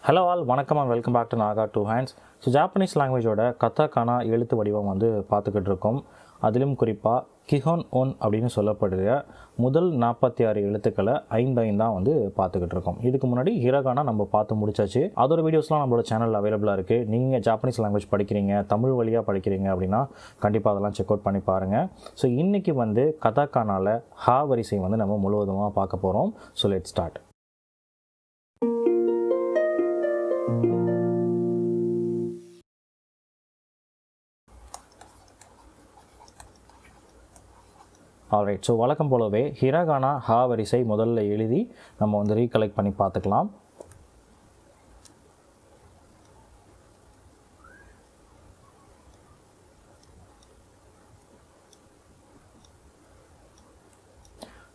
Hello all வணக்கம் and welcome back to Naga two hands. So Japanese லாங்குவேஜோட katakana எழுத்து வடிவம் பார்த்துக்கிட்டு இருக்கோம். அதிலும் குறிப்பாக கிஹோன் ஒன் அப்படின்னு சொல்லப்படுற முதல் 46 எழுத்துக்களை 5 தான் பார்த்துக்கிட்டு இருக்கோம். இதுக்கு முன்னாடி ஹிரகானா நம்ம பார்த்து முடிச்சாச்சு. அதோட வீடியோஸ்லாம் நம்மளோட சேனல் அவைலபிளாக இருக்குது. நீங்கள் ஜாப்பனீஸ் லாங்குவேஜ் படிக்கிறீங்க, தமிழ் வழியாக படிக்கிறீங்க அப்படின்னா கண்டிப்பாக அதெல்லாம் செக் அவுட் பண்ணி பாருங்கள். ஸோ இன்றைக்கி கத்தாக்கானாவில் ஹா வரிசை நம்ம முழுவதுமாக பார்க்க போகிறோம். So let's start. Alright. So வழக்கம் போலவே ஹிரகானா ஹா வரிசை முதல்ல எழுதி நம்ம ரீகலெக்ட் பண்ணி பார்த்துக்கலாம்.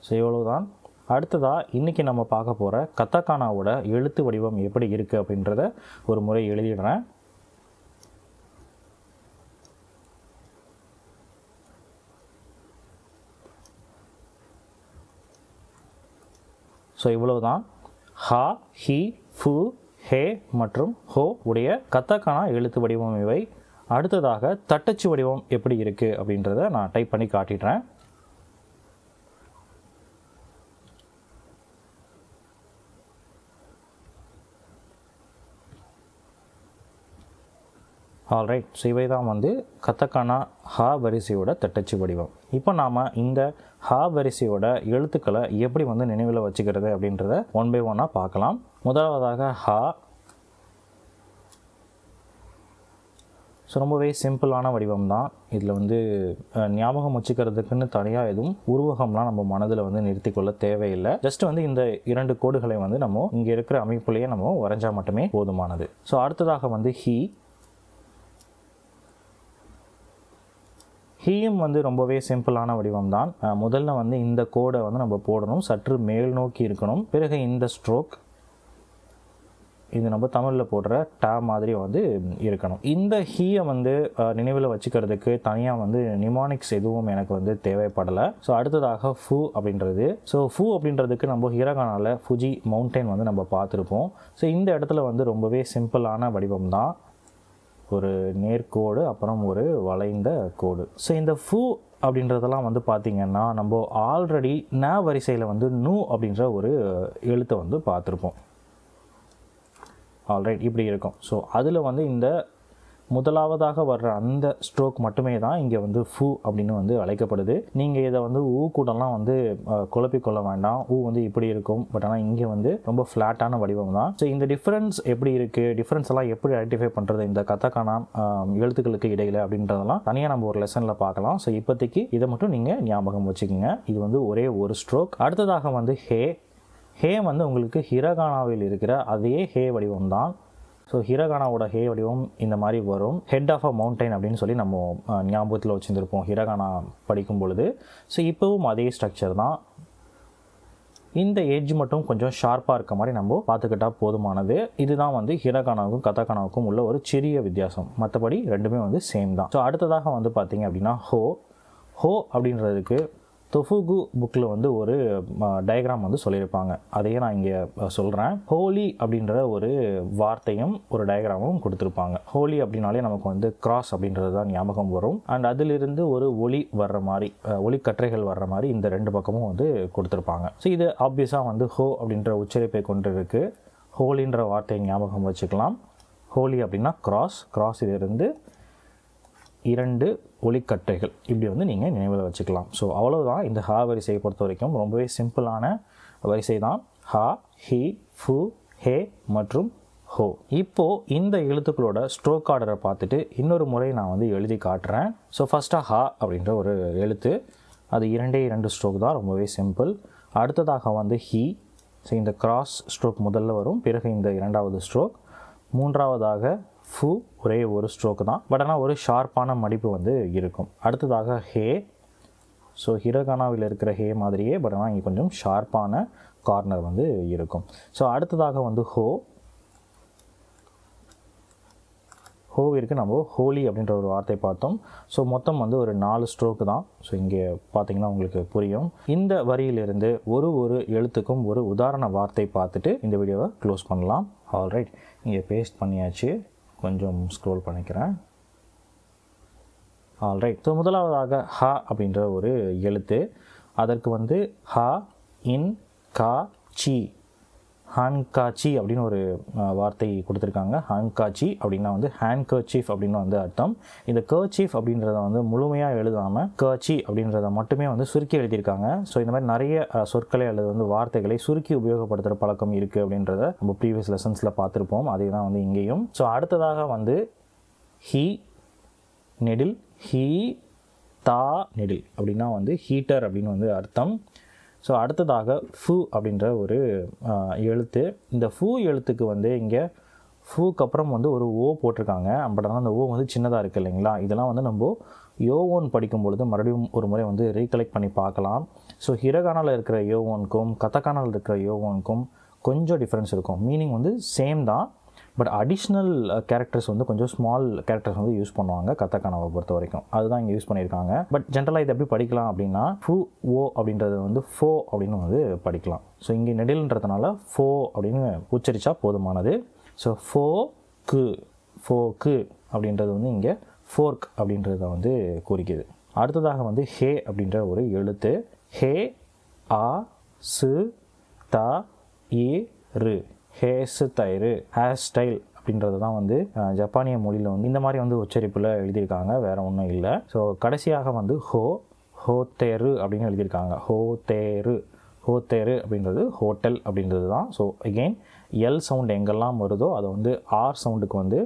ஸோ இவ்வளவுதான். அடுத்ததாக இன்றைக்கி நம்ம பார்க்க போகிற கத்தாக்கானாவோட எழுத்து வடிவம் எப்படி இருக்குது அப்படின்றத ஒரு முறை எழுதிடுறேன். ஸோ இவ்வளவு தான் ஹா, ஹி, ஃபு, ஹே மற்றும் ஹோ உடைய கத்தாக்கானா எழுத்து வடிவம் இவை. அடுத்ததாக தட்டச்சு வடிவம் எப்படி இருக்குது அப்படின்றத நான் டைப் பண்ணி காட்டிடுறேன். ஆல்ரைட். ஸோ இவை தான் கத்தாக்கானா ஹா வரிசையோட தட்டச்சு வடிவம். இப்போ நாம் இந்த ஹா வரிசையோட எழுத்துக்களை எப்படி நினைவில் வச்சுக்கிறது அப்படின்றத ஒன் பை ஒன்னாக பார்க்கலாம். முதலாவதாக ஹா. ஸோ ரொம்பவே சிம்பிளான வடிவம் தான். இதில் ஞாபகம் வச்சுக்கிறதுக்குன்னு தனியாக எதுவும் உருவகம்லாம் நம்ம மனதில் நிறுத்தி கொள்ள தேவையில்லை. ஜஸ்ட் இந்த 2 கோடுகளை நம்ம இங்கே இருக்கிற அமைப்புலேயே நம்ம வரைஞ்சா மட்டுமே போதுமானது. ஸோ அடுத்ததாக ஹி. ஹீயும் ரொம்பவே சிம்பிளான வடிவம் தான். முதல்ல இந்த கோடை நம்ம போடணும், சற்று மேல் நோக்கி இருக்கணும். பிறகு இந்த ஸ்ட்ரோக் இது நம்ம தமிழில் போடுற டா மாதிரி இருக்கணும். இந்த ஹீயை நினைவில் வச்சுக்கிறதுக்கு தனியாக நிமானிக்ஸ் எதுவும் எனக்கு தேவைப்படலை. ஸோ அடுத்ததாக ஃபு அப்படின்றது. ஸோ ஃபு அப்படின்றதுக்கு நம்ம ஹிரகானாவில் ஃபுஜி மவுண்டைன் நம்ம பார்த்துருப்போம். ஸோ இந்த இடத்துல ரொம்பவே சிம்பிளான வடிவம் தான். ஒரு நேர்கோடு, அப்புறம் ஒரு வளைந்த கோடு. ஸோ இந்த ஃபு அப்படின்றதெல்லாம் பார்த்திங்கன்னா நம்ம ஆல்ரெடி ந வரிசையில் நூ அப்படின்ற ஒரு எழுத்தை பார்த்துருப்போம். ஆல்ரைட், இப்படி இருக்கும். ஸோ அதில் இந்த முதலாவதாக வர்ற அந்த ஸ்ட்ரோக் மட்டுமே தான் இங்கே ஃபு அப்படின்னு அழைக்கப்படுது. நீங்கள் இதை ஊ கூடலாம் குழப்பிக்கொள்ள வேண்டாம். ஊ இப்படி இருக்கும், பட் ஆனால் இங்கே ரொம்ப ஃப்ளாட்டான வடிவம் தான். ஸோ இந்த டிஃப்ரென்ஸ் எப்படி இருக்குது, டிஃப்ரென்ஸ் எல்லாம் எப்படி ஐடென்டிஃபை பண்ணுறது இந்த கத்தாக்கானா எழுத்துக்களுக்கு இடையில் அப்படின்றதெல்லாம் தனியாக நம்ம ஒரு லெசனில் பார்க்கலாம். ஸோ இப்போதைக்கு இதை மட்டும் நீங்கள் ஞாபகம் வச்சுக்கோங்க. இது ஒரே ஒரு ஸ்ட்ரோக். அடுத்ததாக ஹே. ஹே உங்களுக்கு ஹிரகானாவில் இருக்கிற அதே ஹே வடிவம் தான். ஸோ ஹிரகானாவோட ஹே வடிவம் இந்த மாதிரி வரும். ஹெட் ஆஃப் அ மவுண்டைன் அப்படின்னு சொல்லி நம்ம ஞாபகத்தில் வச்சுருந்துருப்போம் ஹிரகானா படிக்கும் பொழுது. ஸோ இப்போவும் அதே ஸ்ட்ரக்சர் தான். இந்த எட்ஜ் மட்டும் கொஞ்சம் ஷார்ப்பாக இருக்க மாதிரி நம்ம பார்த்துக்கிட்டால் போதுமானது. இதுதான் ஹிரகானாவுக்கும் கத்தாக்கானாவுக்கும் உள்ள ஒரு சிறிய வித்தியாசம். மற்றபடி ரெண்டுமே சேம் தான். ஸோ அடுத்ததாக பார்த்தீங்க அப்படின்னா ஹோ. ஹோ அப்படின்றதுக்கு தொஃபுகு புக்கில் ஒரு டயக்ராம் சொல்லியிருப்பாங்க. அதையே நான் இங்கே சொல்கிறேன். ஹோலி அப்படின்ற ஒரு வார்த்தையும் ஒரு டயக்ராமும் கொடுத்துருப்பாங்க. ஹோலி அப்படின்னாலே நமக்கு கிராஸ் அப்படின்றது தான் ஞாபகம் வரும். அண்ட் அதிலிருந்து ஒரு ஒளி வர்ற மாதிரி, ஒளிக்கற்றைகள் வர்ற மாதிரி இந்த 2 பக்கமும் கொடுத்துருப்பாங்க. ஸோ இது ஆப்வியஸாக ஹோ அப்படின்ற உச்சரிப்பை கொண்டு இருக்கு. ஹோலின்ற வார்த்தையை ஞாபகம் வச்சுக்கலாம். ஹோலி அப்படின்னா கிராஸ். கிராஸ் இதிலிருந்து 2 ஒளிக்கற்றைகள் இப்படி நீங்கள் நினைவில் வச்சுக்கலாம். ஸோ அவ்வளோதான் இந்த ஹா வரிசையை பொறுத்த வரைக்கும். ரொம்பவே சிம்பிளான வரிசை தான். ஹா, ஹி, ஃபு, ஹே மற்றும் ஹோ. இப்போது இந்த எழுத்துக்களோட ஸ்ட்ரோக் ஆர்டரை பார்த்துட்டு இன்னொரு முறை நான் எழுதி காட்டுறேன். ஸோ ஃபஸ்ட்டாக ஹா அப்படின்ற ஒரு எழுத்து, அது 2 ஸ்ட்ரோக் தான், ரொம்பவே சிம்பிள். அடுத்ததாக ஹி. ஸோ இந்த கிராஸ் ஸ்ட்ரோக் முதல்ல வரும், பிறகு இந்த 2வது ஸ்ட்ரோக். மூன்றாவதாக ஃபு, ஒரே ஒரு ஸ்ட்ரோக்கு தான், பட் ஆனால் ஒரு ஷார்ப்பான மடிப்பு இருக்கும். அடுத்ததாக ஹே. ஸோ ஹிரகானாவில் இருக்கிற ஹே மாதிரியே, பட் ஆனால் இங்கே கொஞ்சம் ஷார்ப்பான கார்னர் இருக்கும். ஸோ அடுத்ததாக ஹோ. ஹோவிற்கு நம்ம ஹோலி அப்படின்ற ஒரு வார்த்தை பார்த்தோம். ஸோ மொத்தம் ஒரு 4 ஸ்ட்ரோக்கு தான். ஸோ இங்கே பார்த்தீங்கன்னா உங்களுக்கு புரியும். இந்த வரியிலிருந்து ஒரு எழுத்துக்கும் ஒரு உதாரண வார்த்தை பார்த்துட்டு இந்த வீடியோவை க்ளோஸ் பண்ணலாம். ஆல்ரைட், இங்கே பேஸ்ட் பண்ணியாச்சு. கொஞ்சம் ஸ்க்ரோல் பண்ணிக்கிறேன். ஆல்ரைட், ஸோ முதலாவதாக ஹா அப்படின்ற ஒரு எழுத்து. அதற்கு வந்து ஹா இன் கா சி, ஹான்காச்சி அப்படின்னு ஒரு வார்த்தை கொடுத்துருக்காங்க. ஹான்காச்சி அப்படின்னா வந்து ஹேண்ட் கர்ச்சீஃப் அப்படின்னு வந்து அர்த்தம். இந்த கர்ச்சீஃப் அப்படின்றத வந்து முழுமையாக எழுதாமல் கர்ச்சி அப்படின்றத மட்டுமே வந்து சுருக்கி எழுதியிருக்காங்க. ஸோ இந்த மாதிரி நிறைய சொற்களை அல்லது வந்து வார்த்தைகளை சுருக்கி உபயோகப்படுத்துகிற பழக்கம் இருக்குது அப்படின்றத நம்ம ப்ரீவியஸ் லெசன்ஸில் பார்த்துருப்போம். அதே தான் வந்து இங்கேயும். ஸோ அடுத்ததாக வந்து ஹீ நெடில், ஹீ தா நெடில் அப்படின்னா வந்து ஹீட்டர் அப்படின்னு வந்து அர்த்தம். ஸோ அடுத்ததாக ஃபு அப்படின்ற ஒரு எழுத்து. இந்த ஃபு எழுத்துக்கு வந்து இங்கே ஃபூக்கு அப்புறம் வந்து ஒரு ஓ போட்டிருக்காங்க. பட் ஆனால் அந்த ஓ வந்து சின்னதாக இருக்குது இல்லைங்களா. இதெல்லாம் வந்து நம்ம யோவோன் படிக்கும் பொழுது மறுபடியும் ஒரு முறை வந்து ரீகலெக்ட் பண்ணி பார்க்கலாம். ஸோ ஹிரகானாவில் இருக்கிற யோவோனுக்கும் கதகானாவில் இருக்கிற யோவோனுக்கும் கொஞ்சம் டிஃப்ரென்ஸ் இருக்கும். மீனிங் வந்து சேம் தான், பட் அடிஷ்னல் கேரக்டர்ஸ் வந்து கொஞ்சம் ஸ்மால் கேரக்டர்ஸ் வந்து யூஸ் பண்ணுவாங்க கதகானாவை பொறுத்த வரைக்கும். அதுதான் இங்கே யூஸ் பண்ணியிருக்காங்க. பட் ஜென்ரலாக இது எப்படி படிக்கலாம் அப்படின்னா ஃபு ஓ அப்படின்றது வந்து ஃபோ அப்படின்னு வந்து படிக்கலாம். ஸோ இங்கே நெடில்ன்றதுனால ஃபோ அப்படின்னு உச்சரித்தா போதுமானது. ஸோ ஃபோக்கு அப்படின்றது வந்து இங்கே ஃபோர்க் அப்படின்றத வந்து குறிக்குது. அடுத்ததாக வந்து ஹே அப்படின்ற ஒரு எழுத்து. ஹே ஆ சு த இ ரு, ஹேஸ் தயிர், ஹேர் ஸ்டைல் அப்படின்றது தான் வந்து ஜப்பானிய மொழியில் வந்து இந்த மாதிரி வந்து உச்சரிப்பில் எழுதியிருக்காங்க, வேறு ஒன்றும் இல்லை. ஸோ கடைசியாக வந்து ஹோத்தேரு அப்படின்னு எழுதியிருக்காங்க. ஹோத்தேரு அப்படின்றது ஹோட்டல் அப்படின்றது தான். ஸோ அகெயின் எல் சவுண்ட் எங்கெல்லாம் வருதோ அதை வந்து ஆர் சவுண்டுக்கு வந்து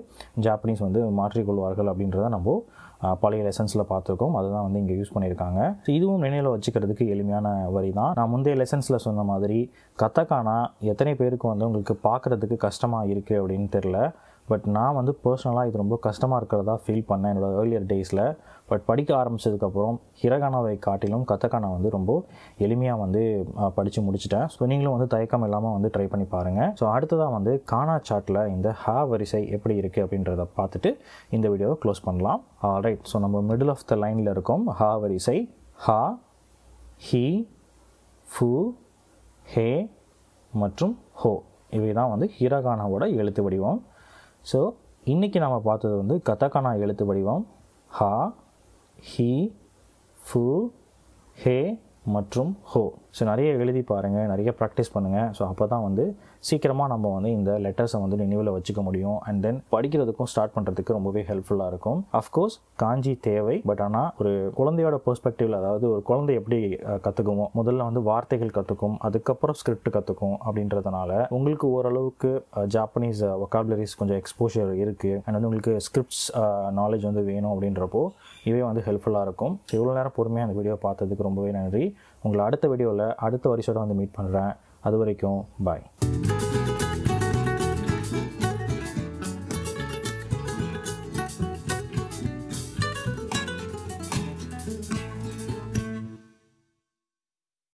ஜாப்பனீஸ் வந்து மாற்றிக்கொள்வார்கள் அப்படின்றத நம்ம பழைய லெசன்ஸில் பார்த்துருக்கோம். அதுதான் வந்து இங்கே யூஸ் பண்ணியிருக்காங்க. ஸோ இதுவும் நினைவில் வச்சுக்கிறதுக்கு எளிமையான வரி தான். நான் முந்தைய லெசன்ஸில் சொன்ன மாதிரி கதகானா எத்தனை பேருக்கு வந்து உங்களுக்கு பார்க்குறதுக்கு கஷ்டமாக இருக்குது அப்படின்னு தெரில. பட் நான் வந்து பர்சனலாக இது ரொம்ப கஷ்டமாக இருக்கிறதா ஃபீல் பண்ணேன் என்னோடய ஏர்லியர் டேஸில். பட் படிக்க ஆரம்பித்ததுக்கப்புறம் ஹிரகானாவை காட்டிலும் கதகானா வந்து ரொம்ப எளிமையாக வந்து படித்து முடிச்சிட்டேன். ஸோ நீங்களும் வந்து தயக்கம் இல்லாமல் வந்து ட்ரை பண்ணி பாருங்கள். ஸோ அடுத்ததாக வந்து கானா சார்ட்டில் இந்த ஹா வரிசை எப்படி இருக்குது அப்படின்றத பார்த்துட்டு இந்த வீடியோவை க்ளோஸ் பண்ணலாம். ஆல்ரைட், ஸோ நம்ம மிடில் ஆஃப் த லைனில் இருக்கோம். ஹா வரிசை ஹா, ஹி, ஃபு, ஹே மற்றும் ஹோ, இவை தான் வந்து ஹிரகானாவோட எழுத்து வடிவம். ஸோ இன்றைக்கி நம்ம பார்த்தது வந்து கதகானா எழுத்து வடிவம் ஹா, ஹி, ஃபு, ஹே மற்றும் ஹோ. ஸோ நிறைய எழுதி பாருங்கள், நிறைய ப்ராக்டிஸ் பண்ணுங்கள். ஸோ அப்போ தான் வந்து சீக்கிரமாக நம்ம வந்து இந்த லெட்டர்ஸை வந்து நினைவில் வச்சுக்க முடியும். அண்ட் தென் படிக்கிறதுக்கும் ஸ்டார்ட் பண்ணுறதுக்கு ரொம்பவே ஹெல்ப்ஃபுல்லாக இருக்கும். அஃப்கோர்ஸ் காஞ்சி தேவை, பட் ஆனால் ஒரு குழந்தையோட பெர்ஸ்பெக்டிவில், அதாவது ஒரு குழந்தை எப்படி கற்றுக்குமோ, முதல்ல வந்து வார்த்தைகள் கற்றுக்கும், அதுக்கப்புறம் ஸ்கிரிப்ட் கற்றுக்கும் அப்படின்றதுனால உங்களுக்கு ஓரளவுக்கு ஜாப்பனீஸ் வொக்காபுலரிஸ் கொஞ்சம் எக்ஸ்போஷர் இருக்குது. அண்ட் வந்து உங்களுக்கு ஸ்கிரிப்ட்ஸ் நாலேஜ் வந்து வேணும் அப்படின்றப்போ இவே வந்து ஹெல்ப்ஃபுல்லாக இருக்கும். ஸோ இவ்வளோ நேரம் பொறுமையாக அந்த வீடியோ பார்த்ததுக்கு ரொம்பவே நன்றி. உங்களை அடுத்த வீடியோவில் அடுத்த வரிசையோட வந்து மீட் பண்ணுறேன். அது வரைக்கும் பாய்.